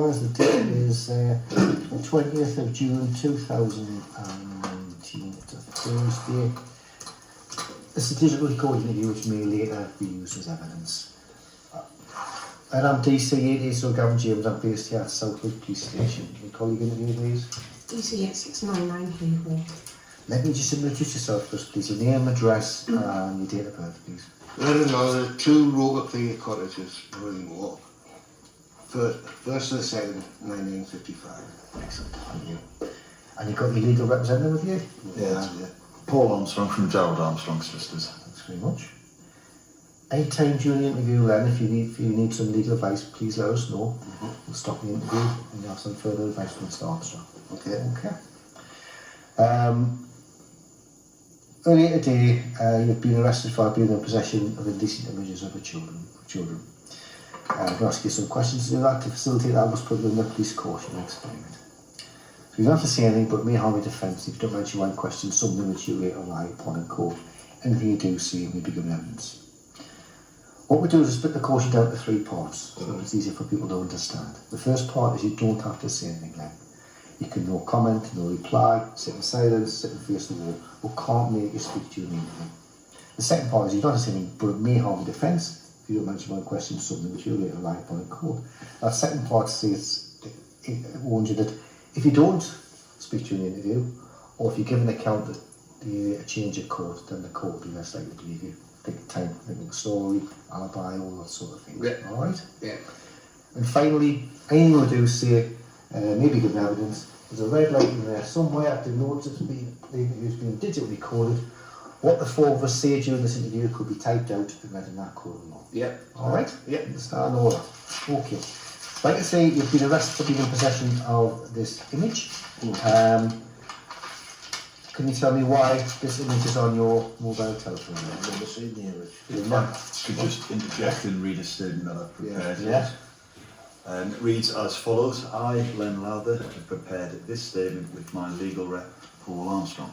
as the date is the 20th of June 2019. It's a Thursday. It's a digital recording interview which may later be used as evidence. And I'm DC80, so Gavin James, I'm based here at Southwood Police Station. Can you colleague interview, please? DC8699 Hayhall. Let me just introduce yourself first, please. Your name, address, and your date of birth, please. Another 2 Rover Clear Cottages, Marine Walk. First of the 2nd, 1955. Excellent, thank you. And you've got your legal representative with you? Yeah. Paul Armstrong from Gerald Armstrong Solicitors. Thanks very much. Any time during the interview, Len, if you need some legal advice, please let us know. We'll stop the interview and you'll have some further advice from the start. So. Okay. Earlier today, you've been arrested for being in possession of indecent images of children. I'm going to ask you some questions to do that. To facilitate that, I must put you in the police caution and explain it. So you don't have to say anything, but it may harm your defence if you don't mention one question, something which you later rely upon in court. Anything you do say may be given evidence. What we do is split the caution down to 3 parts, so it's easier for people to understand. The first part is you don't have to say anything, Glenn. You can no comment, no reply, sit in silence, sit and face the wall, or can't make you speak to you immediately. The second part is you don't have to say anything, but it may harm your defence if you don't mention one question, something which you later rely upon in court. That second part says, it warns you that if you don't speak to you in the interview, or if you give an account that you change your court, then the court will be less likely to believe you. Take time, thinking story, alibi, all that sort of thing. Yeah. Alright? Yeah. And finally, anything you do say, maybe give evidence. There's a red light in there somewhere. The notes the interview's been digitally recorded. What the 4 of us say during this interview could be typed out and read in that court of law. Yep. Alright? Yep. Start in order. Okay. Like I say, you've been arrested for being in possession of this image. Can you tell me why this image is on your mobile telephone? I've never seen the image. Could just interject and read a statement that I've prepared. Yeah. It reads as follows. I, Len Lowther, have prepared this statement with my legal rep, Paul Armstrong.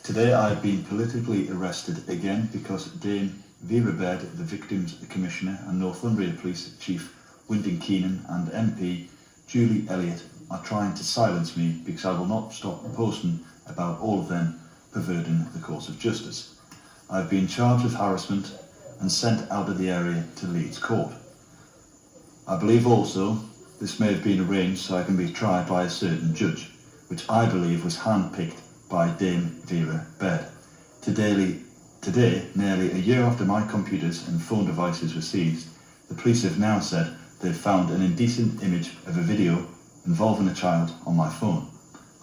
Today I have been politically arrested again because Dame Vera Baird, the Victims Commissioner, and Northumbria Police Chief Wynton Keenan and MP Julie Elliott are trying to silence me because I will not stop posting about all of them perverting the course of justice. I have been charged with harassment and sent out of the area to Leeds Court. I believe also this may have been arranged so I can be tried by a certain judge, which I believe was handpicked by Dame Vera Baird. Today, nearly a year after my computers and phone devices were seized, the police have now said they've found an indecent image of a video involving a child on my phone.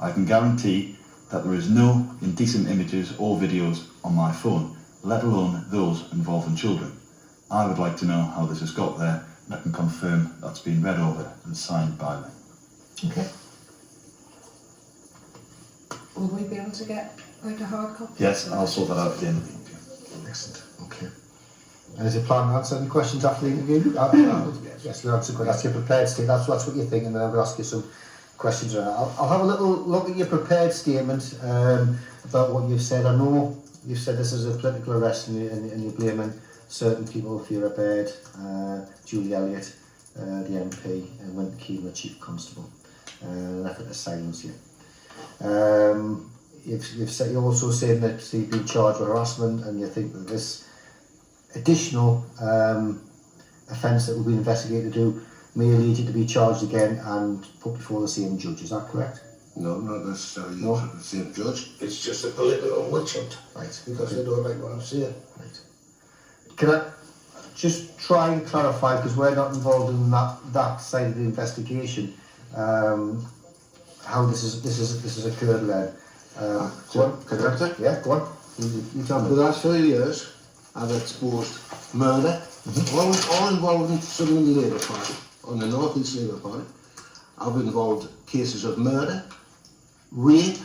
I can guarantee that there is no indecent images or videos on my phone, let alone those involving children. I would like to know how this has got there, and I can confirm that's been read over and signed by them. Okay. Will we be able to get like a hard copy? Yes, I'll sort that out at the end of the interview. Excellent. Okay. And is it planned to answer any questions after the interview? Yes, we'll answer questions. That's your prepared statement. That's what you're thinking, and then I'll ask you some questions around. I'll have a little look at your prepared statement about what you've said. I know you've said this is a political arrest and you're blaming certain people, Vera Baird, Julie Elliott, the MP, and Wynton Keenan, the Chief Constable, an effort to silence you. You're also saying that you've been charged with harassment and you think that this additional offence that will be investigated to do may lead you to be charged again and put before the same judge. Is that correct? No, not necessarily No. the same judge. It's just a political witch hunt. Right. Because they don't like what I'm saying. Right. Can I just try and clarify, because we're not involved in that side of the investigation, how this has occurred, Len? Go on. Can I answer? Yeah, go on. You tell For me. the last 3 years, I've exposed murder, all involving Sunderland Labour Party, on the North East Labour Party. I've involved cases of murder, rape,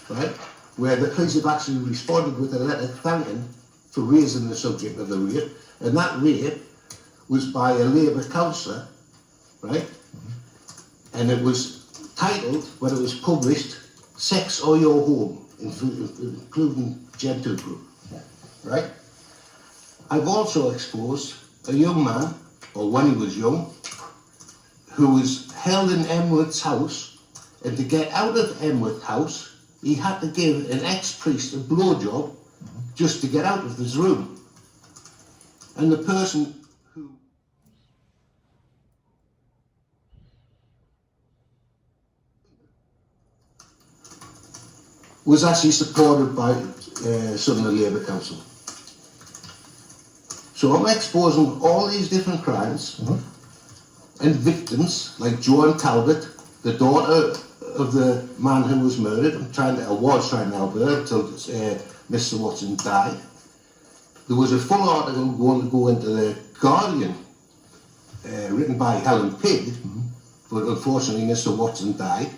right, where the police have actually responded with a letter thanking for raising the subject of the rape, and that rape was by a Labour councillor, right, and it was titled, when it was published, Sex or Your Home, including Gentile Group, right? I've also exposed a young man, or when he was young, who was held in Emworth's house, and to get out of Emworth House, he had to give an ex-priest a blowjob just to get out of this room. And the person who was actually supported by Sunderland Labour Council. So I'm exposing all these different crimes and victims, like Joan Talbot, the daughter of the man who was murdered. I was trying to help her until Mr. Watson died. There was a full article going to go into the Guardian, written by Helen Pigg, but unfortunately Mr. Watson died,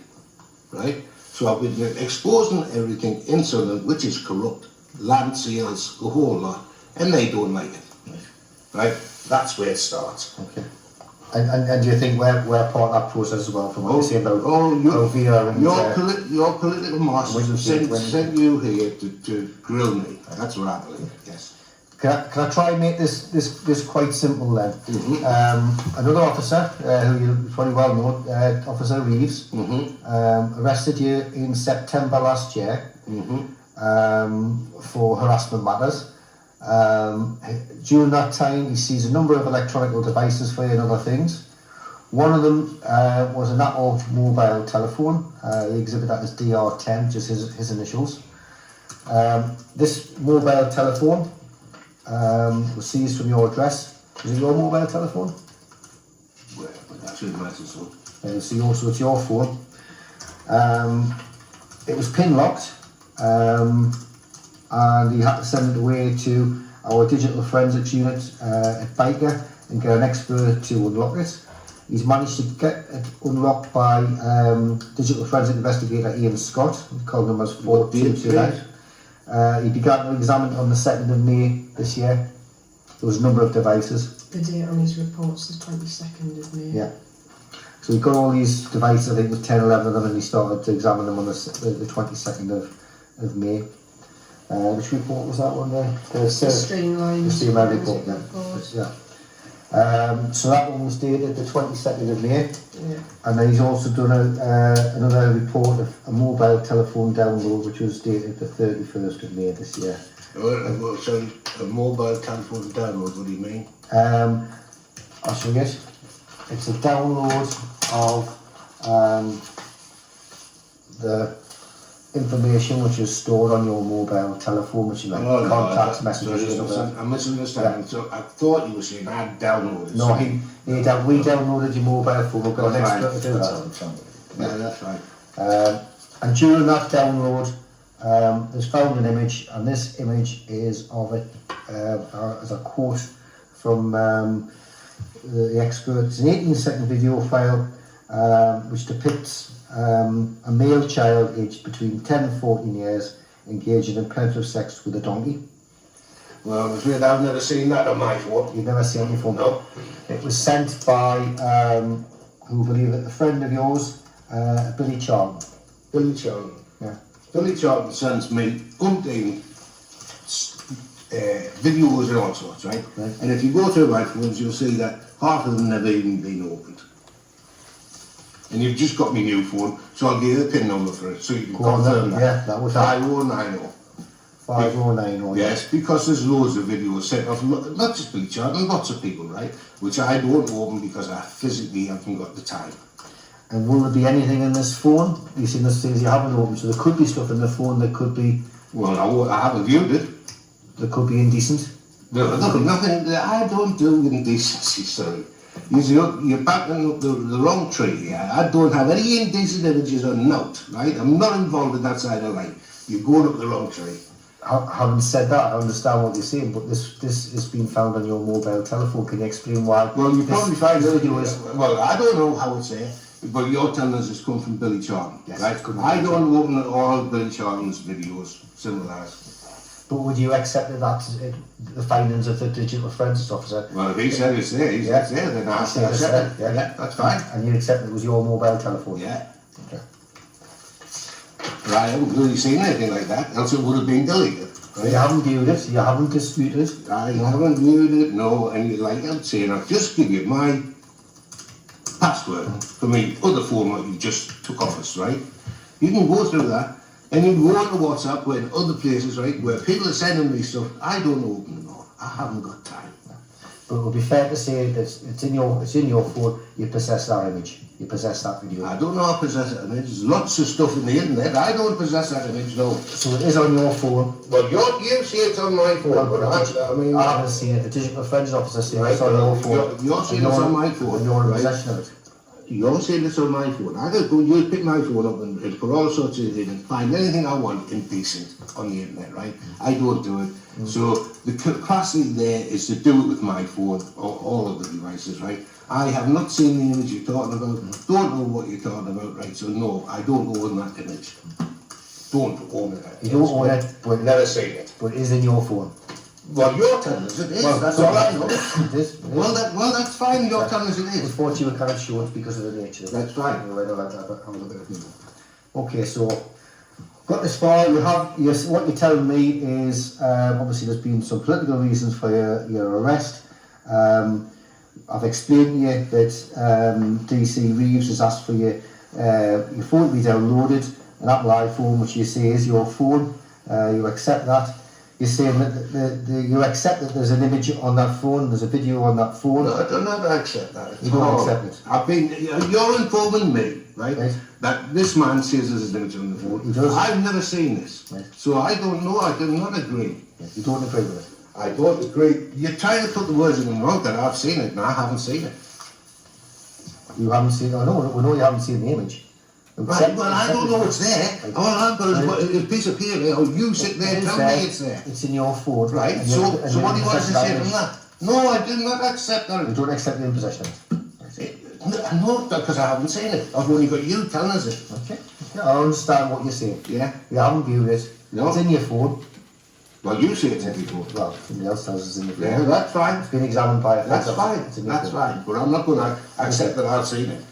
right? So I've been exposing everything in Sunderland, which is corrupt, land sales, the whole lot, and they don't like it, right? That's where it starts. Okay. And do you think we're part of that process as well, from what you say about Ovia and your political masters have sent you here to grill me. That's what I believe, yes. Can I try and make this quite simple then? Another officer, who you probably well know, Officer Reeves, arrested you in September last year for harassment matters. During that time, he seized a number of electronic devices for you and other things. One of them was an Apple mobile telephone. They exhibit that as DR10, just his initials. This mobile telephone was seized from your address. Is it your mobile telephone? Well, that shouldn't matter, so. So it's your phone. It was pin locked. And he had to send it away to our digital forensics unit at Biker and get an expert to unlock it. He's managed to get it unlocked by digital forensic investigator Ian Scott, call numbers 4228. He began to examine it on the 2nd of May this year. There was a number of devices. The date on his report's the 22nd of May. Yeah. So he got all these devices, I think it was 10, 11 of them, and he started to examine them on the 22nd of May. Which report was that one there? The Streamline report, yeah. So that one was dated the 22nd of May. Yeah. And then he's also done another report of a mobile telephone download, which was dated the 31st of May this year. Sorry, a mobile telephone download, what do you mean? I'll show you it. It's a download of the information which is stored on your mobile telephone, which is like contacts, messages, and stuff. I'm misunderstanding. Yeah. So I thought you were saying I downloaded. No, we downloaded your mobile phone. We've got an expert to do that. Yeah, that's right. And during that download, there's found an image, and this image is of it as a quote from the expert. It's an 18-second video file which depicts a male child aged between 10 and 14 years engaging in penetrative sex with a donkey. Well, I'm afraid I've never seen that on my phone. You've never seen it on your phone? No. It was sent by, who believe it, a friend of yours, Billy Charlton. Billy Charlton. Yeah. Billy Charlton sends me umpteen videos and all sorts, right? And if you go through my phones, you'll see that half of them never even been opened. And you've just got my new phone, so I'll give you the PIN number for it, so you can confirm that. Yeah, that was 5090. 5090. Yes, because there's loads of videos sent off, not just Billy Charlton, lots of people, right? Which I don't open because I physically haven't got the time. And will there be anything in this phone? You've seen those things you haven't opened, so there could be stuff in the phone that could be... Well, I haven't viewed it. That could be indecent. No, nothing, I don't do indecency, sorry. You're backing up the wrong tree here. I don't have any indecent images or note, right? I'm not involved in that side of life. You're going up the wrong tree. Having said that, I understand what you're saying, but this has been found on your mobile telephone. Can you explain why? Well, you probably find the video is... Well, I don't know how it's there, but you're telling us it's come from Billy Charlton, yes, right? I don't open all Billy Charlton's videos, simple as. But would you accept that the findings of the digital forensics officer? Well, if he said it's there, it's there, then I accept it. Yeah, that's fine. And you accept it was your mobile telephone? Yeah. Okay. But I haven't really seen anything like that, else it would have been deleted. Right? You haven't viewed it, you haven't disputed it? I haven't viewed it, no, and like I'm saying, I'll just give you my password for me other phone that you just took off us, right? You can go through that, and you can go onto WhatsApp and other places, right, where people are sending me stuff. I don't open them all. I haven't got time. But it would be fair to say that it's in your phone. You possess that image. You possess that video. I don't know how to possess that image. There's lots of stuff in the internet. I don't possess that image, no. So it is on your phone. Well, you see it's on my phone, but I haven't seen it. The digital forensic officer says right, it's on your phone. You're saying it's on my phone, and you're in right? possession of it. You're saying it's on my phone. I could go, you pick my phone up and put all sorts of things and find anything I want indecent on the internet, right? I don't do it. So the capacity there is to do it with my phone or all of the devices, right? I have not seen the image you're talking about, don't know what you're talking about, right? So no, I don't own that image. Don't own it. You don't own it, but never seen it. But it is in your phone. Well, you're telling us it is. Well, that's all all I right. know. It is. Well, that's fine. You're telling us it is. Unfortunately, we can't show it because of the nature of it. That's fine. Right, I'll have a look at it. Okay, so got this far. You have what you're telling me is obviously there's been some political reasons for your arrest. I've explained to you that DC Reeves has asked for your phone to be downloaded, an Apple iPhone, which you say is your phone. You accept that. You're saying that you accept that there's an image on that phone, there's a video on that phone. No, I don't ever accept that. You don't accept it? I've been, you're informing me, right? That this man says there's an image on the phone. He does. I've never seen this. Right. So I don't know, I do not agree. You don't agree with it? I don't agree. You're trying to put the words in my mouth that I've seen it and I haven't seen it. You haven't seen it? I know, we know you haven't seen the image. Right, well, I don't know what's there. All I've got is a piece of paper. Oh, you sit there, tell me it's there. It's in your phone. Right, so what do you want to say from that? No, I do not accept that. You don't accept the imposition of it? No, because I haven't seen it. I've only got you telling us it. Okay. I understand what you're saying. Yeah. You haven't viewed it. No. It's in your phone. Well, you say it's in your phone. Well, somebody else tells us it's in your phone. Yeah, that's fine. It's been examined by a That's fine. It's in your That's phone. fine. But I'm not going to accept that I've seen it.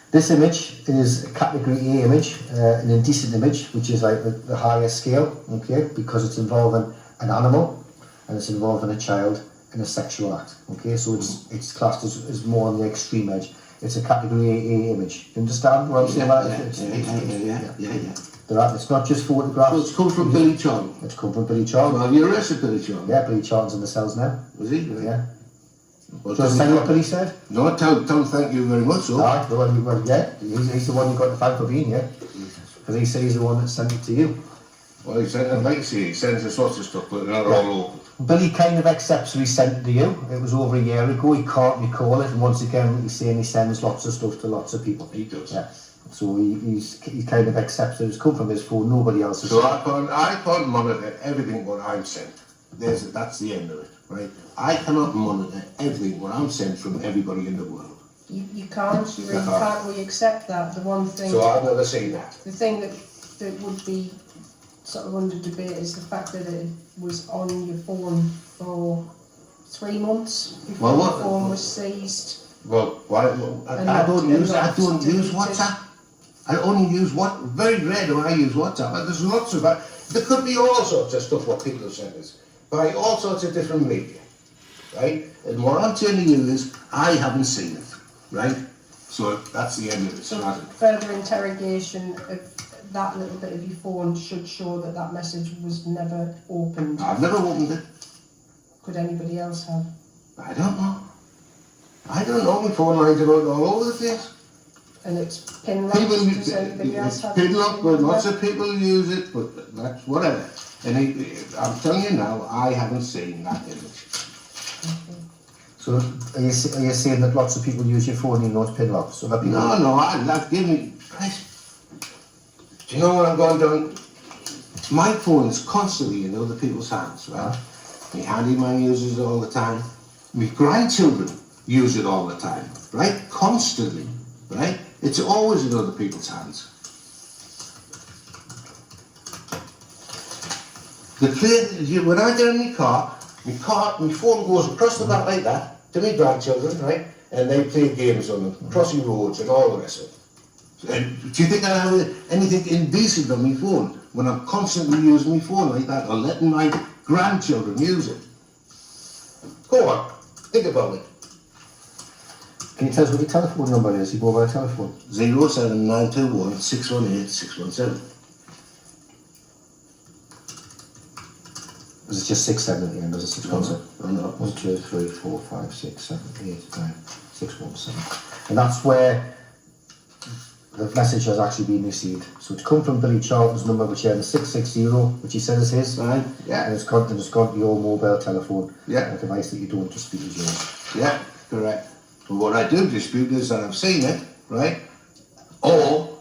This image is a category A image, an indecent image, which is like the higher scale, okay, because it's involving an animal and it's involving a child in a sexual act, okay, so it's classed as more on the extreme edge. It's a category A image. You understand what I'm saying? Yeah. It's not just photographs. So it's come from Billy Charlton. It's come from Billy Charlton. Well, you arrested Billy Charlton. Yeah, Billy Charlton's in the cells now. Was he? Yeah. Well, Do you understand what Billy said? No, tell him thank you very much, so. Aye, yeah, he's the one you got to thank for being here. Because he said he's the one that sent it to you. Well, he sent, like I say, he sends us lots of stuff, but they're not all open. Billy kind of accepts what he sent it to you. It was over a year ago, he can't recall it, and once again he's saying he sends lots of stuff to lots of people. He does. Yeah. So he kind of accepts it. It's come from his phone, nobody else has. So I can't monitor everything what I'm sent. That's the end of it, right? I cannot monitor everything what I'm sent from everybody in the world. You can't, you really can't really accept that. The one thing... So I've never seen that. The thing that would be sort of under debate is the fact that it was on your phone for 3 months before the phone was seized. Well, I don't use WhatsApp. I only use very rare do I use WhatsApp. But there's lots of that. There could be all sorts of stuff what people have sent us by all sorts of different media, right? And what I'm telling you is I haven't seen it, right? So that's the end of it. So further interrogation of that little bit of your phone should show that that message was never opened. I've never opened it. Could anybody else have? I don't know. My phone lines are all over the place. And it's pin locked. Does anybody else have? Pin locked, but lots of people use it, but that's whatever. And I'm telling you now, I haven't seen that image. Okay. So are you saying that lots of people use your phone and you know it's pin locked? So that people... No, I've given me... Do you know what I'm going down? My phone is constantly in other people's hands, right? My handyman uses it all the time. My grandchildren use it all the time, right? Constantly, right? It's always in other people's hands. When I get in my car, my phone goes across the back like that to my grandchildren, right? And they play games on them, crossing roads and all the rest of it. And do you think I have anything indecent on my phone when I'm constantly using my phone like that or letting my grandchildren use it? Go on, Think about it. Can you tell us what your telephone number is, your mobile telephone? 07921 618 617. Was it just 67 at the end? Was it 617? No. 1, 2, 3, 4, 5, 6, 7, 8, 9, 617. And that's where the message has actually been received. So it's come from Billy Charlton's number, which ends 660, which he says is his. Right, yeah. And it's gone to your mobile telephone. Yeah. A device that you don't dispute is yours. Yeah, correct. But what I do dispute is that I've seen it, right? Or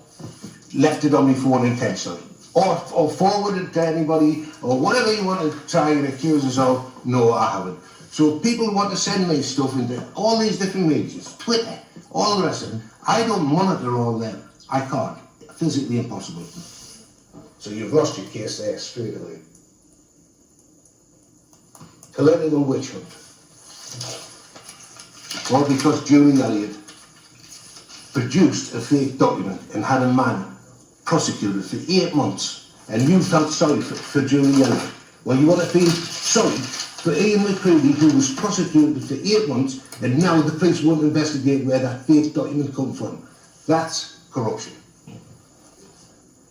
left it on my phone intentionally. Or forwarded it to anybody, or whatever you want to try and accuse us of. No, I haven't. So people want to send me stuff into all these different medias, Twitter, all the rest of it. I don't monitor all them. I can't. Physically impossible. So you've lost your case there straight away. Political witch hunt. All because Julie Elliott produced a fake document and had a man prosecuted for 8 months, and you felt sorry for Julie Elliott. Well, you want to feel sorry for Ian McCready, who was prosecuted for 8 months, and now the police won't investigate where that fake document come from. That's corruption.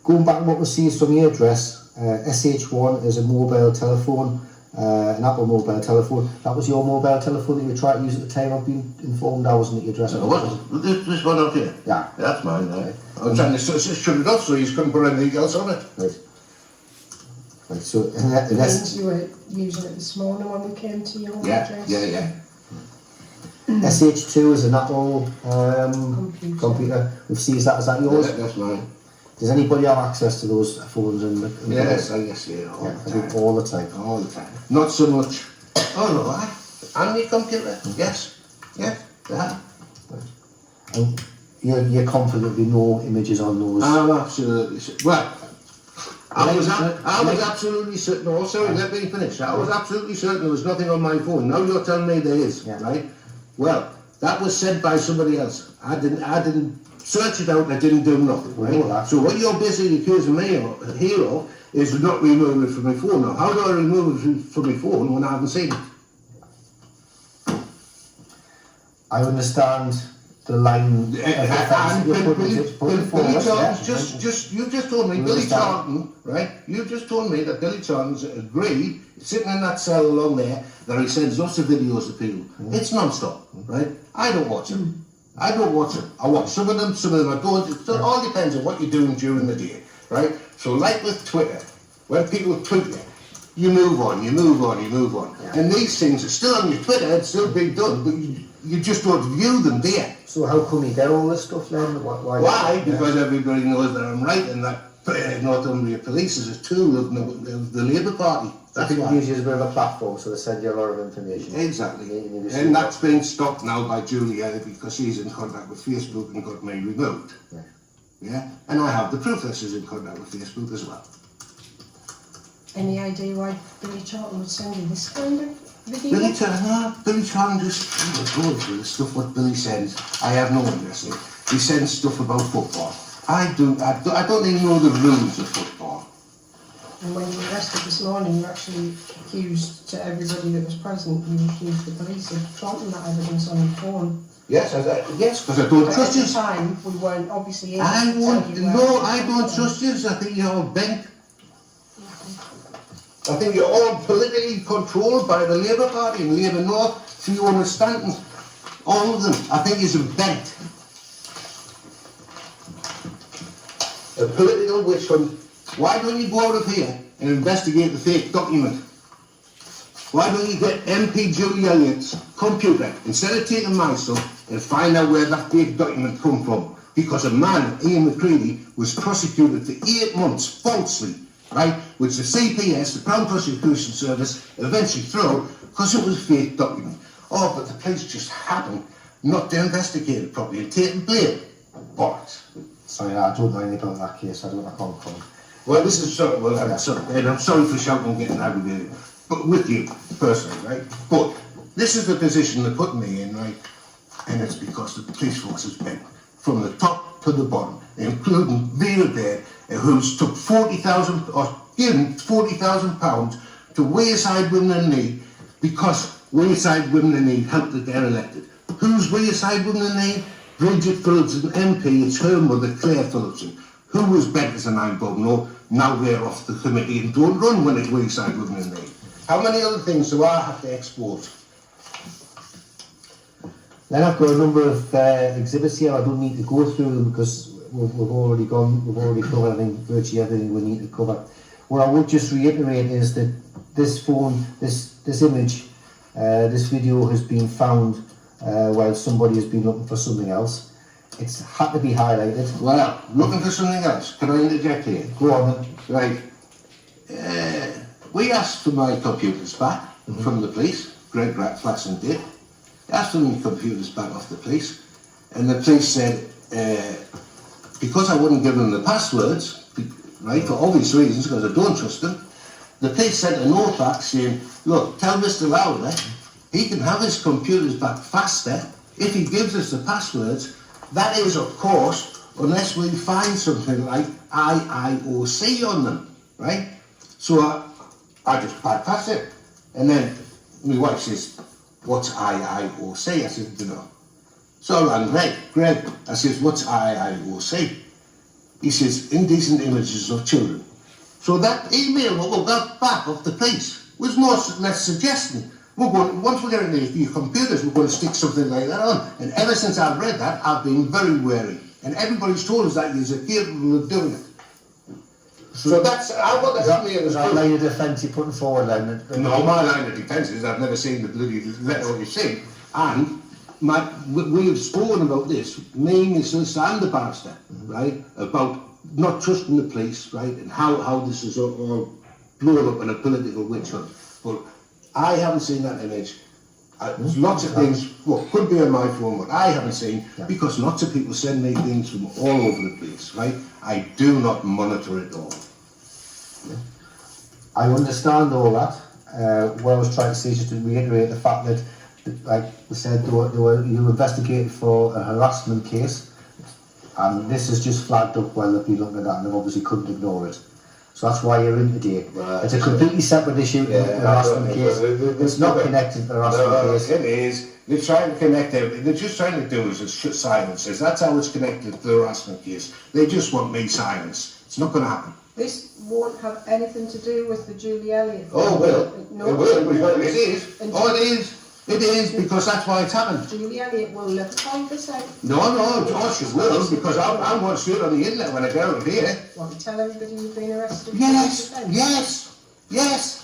Going back to what was seized from your address, SH1 is a mobile telephone, an Apple mobile telephone. That was your mobile telephone that you were trying to use at the time. I've been informed I wasn't at your address. No, what? This one up here? Yeah. That's mine, right? I'm trying to shut it off so you couldn't put anything else on it. Right. Right, so Things you were using it this morning when we came to your address. Yeah. SH2 is an Apple computer. We've seized that. Is that yours? Yeah, that's mine. Does anybody have access to those phones? Yes, I guess, yeah, all the time. All the time. All the time. Not so much. Oh no, on the computer. Yes. Yeah. And you're confident there'll be no images on those? I'm absolutely sure. Well, I was absolutely certain. No, sorry, let me finish. I was absolutely certain there was nothing on my phone. Now you're telling me there is, right? Well, that was said by somebody else. I didn't search it out. I didn't do nothing, right? So what you're basically accusing me of here of is not removing it from my phone. Now, how do I remove it from my phone when I haven't seen it? I understand the line. Billy Charlton's you just told me, Billy Charlton, right? You just told me that Billy Charlton's agreed, sitting in that cell along there, that he sends lots of videos to people. It's non-stop, right? I don't watch them. I watch some of them I don't. It all depends on what you're doing during the day, right? So like with Twitter, when people tweet you move on. Yeah. And these things are still on your Twitter, it's still being done, but you just don't view them there. So how come you get all this stuff then? Why? Because everybody knows that I'm right and that Northumbria police is a tool of the Labour Party. That's why. Use you as a bit of a platform, so they send you a lot of information. Exactly. And that's been stopped now by Julie Elliott because she's in contact with Facebook and got me removed. Right. Yeah? And I have the proof that she's in contact with Facebook as well. Any idea why Billy Charlton would send you this kind of video? Billy Charlton just going through the stuff what Billy sends. I have no interest in it. He sends stuff about football. I don't even know the rules of football. And when you were arrested this morning, you actually accused to everybody that was present, you accused the police of planting that evidence on your phone. Yes, because I don't trust you. At the time, we weren't obviously able to tell you I don't trust you. I think you're all bent. I think you're all politically controlled by the Labour Party and Labour North, Fiona Stanton, all of them. I think you're bent. A political witch hunt. Why don't you go out of here and investigate the fake document? Why don't you get MP Julie Elliott's computer, instead of taking my stuff, and find out where that fake document come from? Because a man, Ian McCready, was prosecuted for 8 months falsely, right? Which the CPS, the Crown Prosecution Service, eventually threw out because it was a fake document. Oh, but the police just happened not to investigate it properly and take the blame. But sorry, I don't know anything about that case. I can't comment. well, this is sorry. Well, I'm sorry, and I'm sorry for shouting and getting aggravated, but with you personally, right? But this is the position they're putting me in, right? And it's because the police force has been from the top to the bottom, including Vera Bear, who's took 40,000 or given £40,000 to wayside with their knee because Wayside Women in Need help to get elected. Who's Wayside Women in Need? Bridget Phillipson, MP, it's her mother, Claire Phillipson. Who was better than I don't know. Now they're off the committee and don't run when it's Wayside Women in Need. How many other things do I have to export? Then I've got a number of exhibits here. I don't need to go through them because we've already covered, I think, virtually everything we need to cover. What I would just reiterate is that this phone, this image, this video has been found while somebody has been looking for something else. It's had to be highlighted. Well, looking for something else. Can I interject here? Go on then. Right. We asked for my computers back from the police. Greg Flaxon did. Asked for my computers back off the police. And the police said, because I wouldn't give them the passwords, right, for obvious reasons, because I don't trust them, the police sent a note back saying, look, tell Mr. Lowther he can have his computers back faster if he gives us the passwords. That is, of course, unless we find something like IIOC on them, right? So I just bypassed it. And then my wife says, what's IIOC? I said, you know. So I rang Greg, I says, what's IIOC? He says, indecent images of children. So that email what we got back off the police was more or less suggesting, once we get into your computers, we're going to stick something like that on. And ever since I've read that, I've been very wary. And everybody's told us that you're capable of doing it. So that's, I want to help me in Is that line of defence you're putting forward then? No, my line of defence is I've never seen the bloody letter what you've seen. And we've spoken about this, me, my sister and the barrister, right, about not trusting the police, right, and how this is all blown up in a political witch hunt. But I haven't seen that image. There's lots of things, what could be on my phone, what I haven't seen, because lots of people send me things from all over the place, right? I do not monitor it all. I understand all that. What I was trying to say is just to reiterate the fact that, like we said, you were investigated for a harassment case, and this is just flagged up while they've been looking at that, and they obviously couldn't ignore it. So that's why you're in today. It's a completely separate issue, the harassment case. It's not connected to the harassment case. It is. They're trying to connect everything. They're just trying to do is shut silences. That's how it's connected to the harassment case. They just want me silence. It's not going to happen. This won't have anything to do with the Julie Elliott. Oh, well. No, it will. It is. Oh, it is. It is, because that's why it's happened. Julie Elliott will never find this out. No, Josh, you will, because I'm going to see it on the internet when I get out of here. Want to tell everybody you've been arrested? Yes.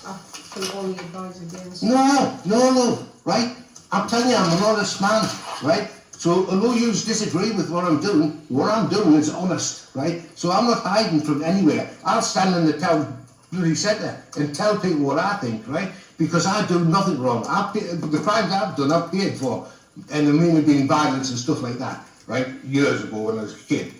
I can only advise against. No, right? I'm telling you, I'm an honest man, right? So, although you disagree with what I'm doing is honest, right? So I'm not hiding from anywhere. I'll stand in the town bloody centre and tell people what I think, right? Because I do nothing wrong. The crimes I've done, I've paid for. And there may have been violence and stuff like that, right? Years ago when I was a kid.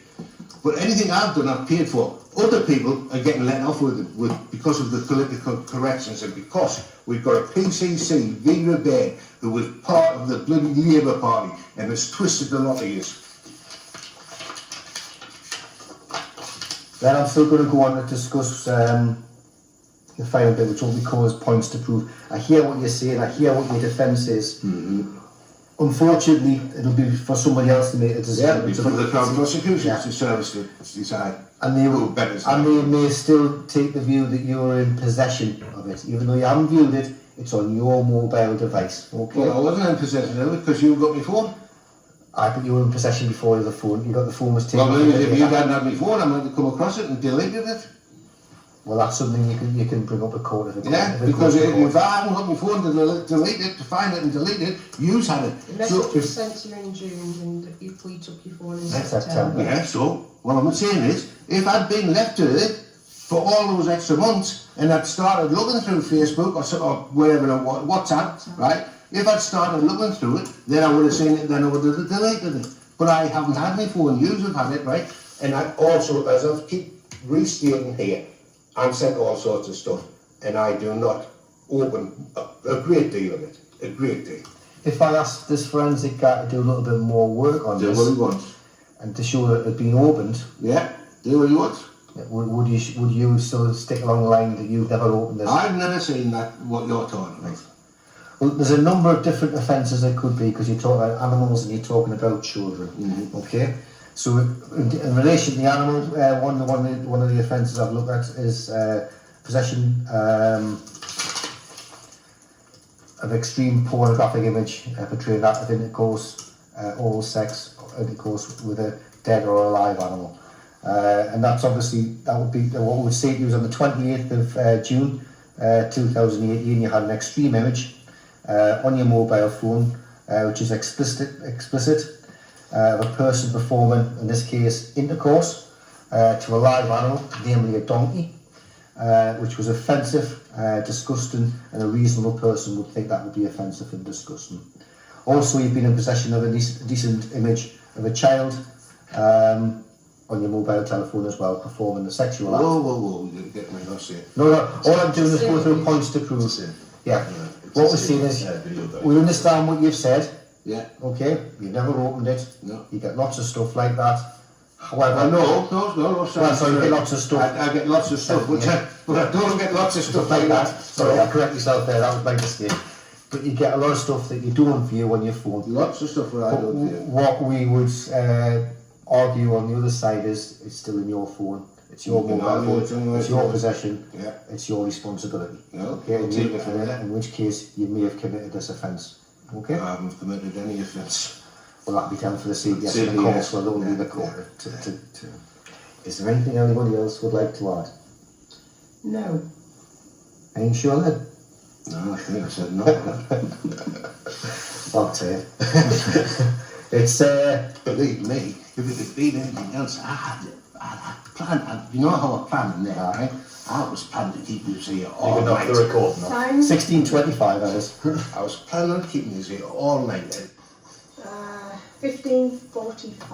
But anything I've done, I've paid for. Other people are getting let off with because of the political corrections and because we've got a PCC, Vera Baird, who was part of the bloody Labour Party and has twisted a lot of years. Then I'm still going to go on to discuss the final bit, which will be called points to prove. I hear what you're saying, I hear what your defence is. Unfortunately, it'll be for somebody else to make a decision. Yeah, it's for the Crown Prosecution to service to decide. And they may still take the view that you're in possession of it, even though you haven't viewed it. It's on your mobile device. Okay. Well, I wasn't in possession of it because you got my phone. But you were in possession before of the phone. You got the phone was taken. Well, maybe if you hadn't had my phone, I might have come across it and deleted it. Well, that's something you can bring up a court of it. Yeah, because if I haven't got my phone to delete it, to find it and delete it, you've had it. The message was sent to you in June, and if we took your phone in September. Yeah, so what I'm saying is, if I'd been left to it for all those extra months and I'd started looking through Facebook or wherever, WhatsApp, right? If I'd started looking through it, then I would have seen it, then I would have deleted it. But I haven't had my phone, you have had it, right? And I also, as I keep restating here, I'm sent all sorts of stuff, and I do not open a great deal of it, a great deal. If I asked this forensic guy to do a little bit more work on this, do what he wants, and to show that it had been opened, yeah, do what he wants. Would you still stick along the line that you've never opened this? I've never seen that, what you're talking about. Well, there's a number of different offences it could be, because you're talking about animals and you're talking about children. Okay, so in relation to the animal, one of the offences I've looked at is possession of extreme pornographic image portraying that of intercourse, oral sex, intercourse with a dead or alive animal. And that's obviously, that would be what we would say to you is on the 28th of June 2018, you had an extreme image on your mobile phone, which is explicit of a person performing, in this case, intercourse to a live animal, namely a donkey, which was offensive, disgusting, and a reasonable person would think that would be offensive and disgusting. Also, you've been in possession of a decent image of a child on your mobile telephone as well, performing a sexual act. Whoa, you get me, that's it. No, all I'm doing is going through points to prove. Yeah. What we're saying is, we understand what you've said. Yeah. Okay, you've never opened it. No. You get lots of stuff like that. However, No, well, so you get lots of stuff. I get lots of stuff, but I don't get lots of stuff like that. Sorry, I correct myself there, that was my mistake. But you get a lot of stuff that you don't view on your phone. Lots of stuff that I don't view. What we would argue on the other side is, it's still in your phone. It's your mobile phone, it's your possession, yeah. It's your responsibility. No, okay, take it from there. In which case you may have committed this offence. Okay? I haven't committed any offence. Well, that'll be down for the CBS and the courts, well, that will be the court. Is there anything anybody else would like to add? No. Are you sure then? No, I think I said no. I'll tell you. It's, believe me, if it had been anything else, I had planned, you know how I planned there, right? I was planning to keep you here all You're night. not the record now. Time? 16:25, that is. I was planning on keeping you here all night. 15:45.